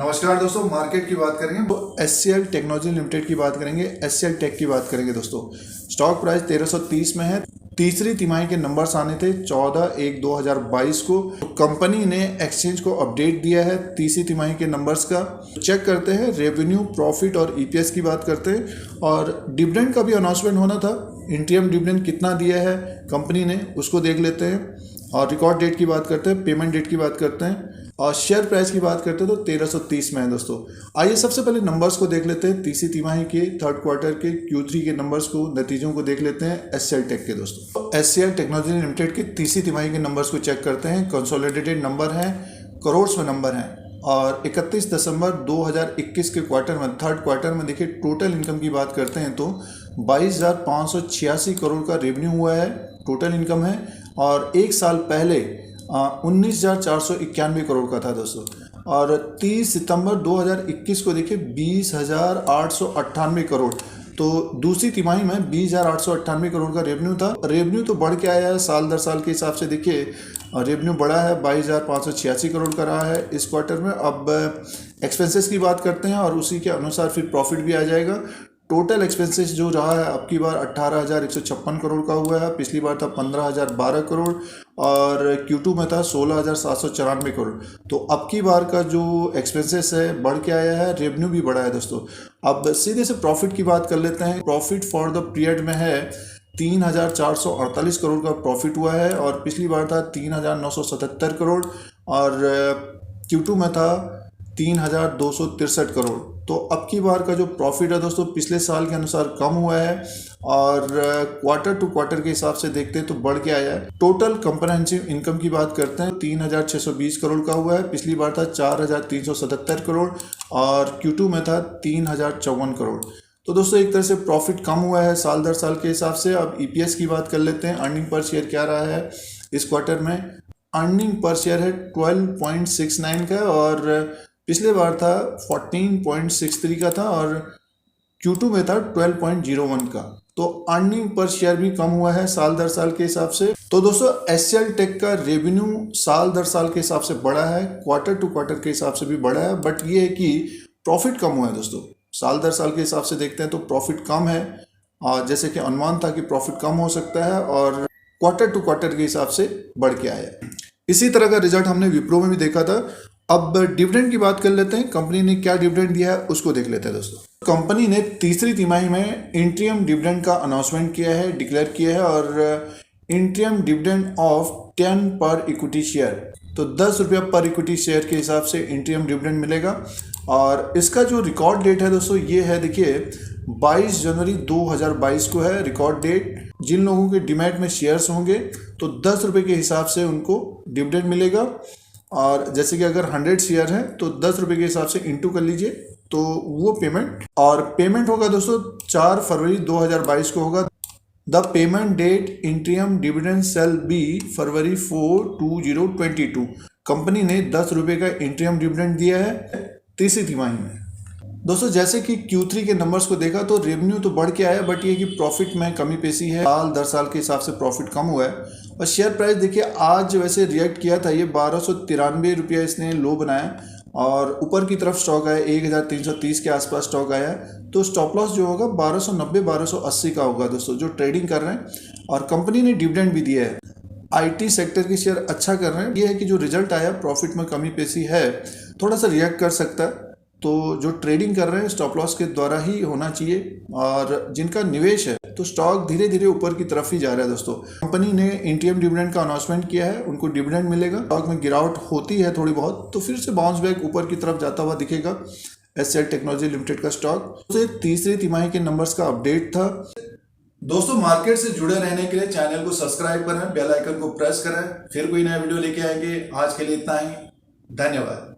नमस्कार दोस्तों, मार्केट की बात करेंगे तो एचसीएल टेक्नोलॉजी लिमिटेड की बात करेंगे, एचसीएल टेक की बात करेंगे दोस्तों। स्टॉक प्राइस 1330 में है। तीसरी तिमाही के नंबर्स आने थे 14/1/2022 को। कंपनी ने एक्सचेंज को अपडेट दिया है तीसरी तिमाही के नंबर्स का। चेक करते हैं, रेवेन्यू, प्रॉफिट और ईपीएस की बात करते हैं और डिविडेंड का भी अनाउंसमेंट होना था। इंटीरियम डिविडेंड कितना दिया है कंपनी ने उसको देख लेते हैं और रिकॉर्ड डेट की बात करते हैं, पेमेंट डेट की बात करते हैं और शेयर प्राइस की बात करते हैं तो 1330 में है दोस्तों। आइए सबसे पहले नंबर्स को देख लेते हैं, तीसरी तिमाही के थर्ड क्वार्टर के Q3 के नंबर्स को, नतीजों को देख लेते हैं एचसीएल टेक के दोस्तों। एचसीएल टेक्नोलॉजी लिमिटेड की तीसरी तिमाही के नंबर्स को चेक करते हैं। कंसोलिडेटेड नंबर हैं, करोड़ में नंबर हैं और 31 दिसंबर 2021 के क्वार्टर में, थर्ड क्वार्टर में देखिए टोटल इनकम की बात करते हैं तो 22,586 करोड़ का रेवेन्यू हुआ है, टोटल इनकम है। और एक साल पहले 19,491 करोड़ का था दोस्तों। और 30 सितंबर 2021 को देखिए 20,898 करोड़। तो दूसरी तिमाही में 20,898 करोड़ का रेवेन्यू था। रेवेन्यू तो बढ़ के आया है साल दर साल के हिसाब से, देखिए रेवेन्यू बढ़ा है, 22,586 करोड़ का रहा है इस क्वार्टर में। अब एक्सपेंसेस की बात करते हैं और उसी के अनुसार फिर प्रॉफिट भी आ जाएगा। टोटल एक्सपेंसेस जो रहा है अब की बार 18,156 करोड़ का हुआ है, पिछली बार था 15,012 करोड़ और Q2 में था 16,794 करोड़। तो अब की बार का जो एक्सपेंसेस है बढ़ के आया है, रेवेन्यू भी बढ़ा है दोस्तों। अब सीधे से प्रॉफिट की बात कर लेते हैं। प्रॉफिट फॉर द पीरियड में है 3,448 करोड़ का प्रॉफिट हुआ है और पिछली बार था 3,977 करोड़ और Q2 में था 3,263 करोड़। तो अब की बार का जो प्रॉफिट है दोस्तों पिछले साल के अनुसार कम हुआ है और क्वार्टर टू क्वार्टर के हिसाब से देखते हैं तो बढ़ के आया है। टोटल कंप्रहेंसिव इनकम की बात करते हैं 3,620 करोड़ का हुआ है, पिछली बार था 4,377 करोड़ और Q2 में था 3,054 करोड़। तो दोस्तों एक तरह से प्रॉफिट कम हुआ है साल दर साल के हिसाब से। अब ईपीएस की बात कर लेते हैं, अर्निंग पर शेयर क्या रहा है इस क्वार्टर में। अर्निंग पर शेयर है 12.69 का और पिछले बार था 14.63 का था और Q2 में था 12.01 का। तो अर्निंग पर शेयर भी कम हुआ है साल दर साल के हिसाब से। तो दोस्तों एचसीएल टेक का रेवेन्यू साल दर साल के हिसाब से बढ़ा है, क्वार्टर टू क्वार्टर के हिसाब से भी बढ़ा है, बट ये है कि प्रॉफिट कम हुआ है दोस्तों। साल दर साल के हिसाब से देखते हैं तो प्रॉफिट कम है और जैसे कि अनुमान था कि प्रॉफिट कम हो सकता है और क्वार्टर टू क्वार्टर के हिसाब से बढ़ के आया है। इसी तरह का रिजल्ट हमने विप्रो में भी देखा था। अब डिविडेंड की बात कर लेते हैं, कंपनी ने क्या डिविडेंड दिया है उसको देख लेते हैं दोस्तों। कंपनी ने तीसरी तिमाही में इंटीरियम डिविडेंड का अनाउंसमेंट किया है, डिक्लेयर किया है और इंटीरियम डिविडेंड ऑफ 10 पर इक्विटी शेयर, तो 10 रुपया पर इक्विटी शेयर के हिसाब से इंटीरियम डिविडेंड मिलेगा। और इसका जो रिकॉर्ड डेट है दोस्तों ये है, देखिए 22 जनवरी 2022 को है रिकॉर्ड डेट। जिन लोगों के डीमैट में शेयर्स होंगे तो 10 रुपये के हिसाब से उनको डिविडेंड मिलेगा और जैसे कि अगर 100 शेयर है तो 10 रुपये के हिसाब से इंटू कर लीजिए तो वो पेमेंट होगा दोस्तों 4 फरवरी 2022 को होगा। The payment date interim dividend shall be February 4, 2022। Company ने 10 रुपये का इंटीरियम डिविडेंड दिया है तीसरी तिमाही में दोस्तों। जैसे कि Q3 के नंबर्स को देखा तो रेवेन्यू तो बढ़ के आया, बट ये कि प्रॉफिट में कमी पेशी है, साल दर साल के हिसाब से प्रॉफिट कम हुआ है। और शेयर प्राइस देखिए आज वैसे रिएक्ट किया था, ये 1293 रुपया इसने लो बनाया और ऊपर की तरफ स्टॉक आया 1,330 के आसपास स्टॉक आया। तो स्टॉप लॉस जो होगा 1290-1280 का होगा दोस्तों जो ट्रेडिंग कर रहे हैं। और कंपनी ने डिविडेंड भी दिया है। IT सेक्टर के शेयर अच्छा कर रहे हैं। ये है कि जो रिजल्ट आया प्रॉफिट में कमी पेशी है, थोड़ा सा रिएक्ट कर सकता है। तो जो ट्रेडिंग कर रहे हैं स्टॉप लॉस के द्वारा ही होना चाहिए और जिनका निवेश है तो स्टॉक धीरे धीरे ऊपर की तरफ ही जा रहा है दोस्तों। कंपनी ने इंटीरियम डिविडेंड का अनाउंसमेंट किया है, उनको डिविडेंड मिलेगा। स्टॉक में गिरावट होती है थोड़ी बहुत तो फिर से बाउंस बैक ऊपर की तरफ जाता हुआ दिखेगा एचसीएल टेक्नोलॉजी लिमिटेड का स्टॉक। तो तीसरी तिमाही के नंबर्स का अपडेट था दोस्तों। मार्केट से जुड़े रहने के लिए चैनल को सब्सक्राइब करें, बेल आइकन को प्रेस करें, फिर कोई नया वीडियो लेके आएंगे। आज के लिए इतना ही, धन्यवाद।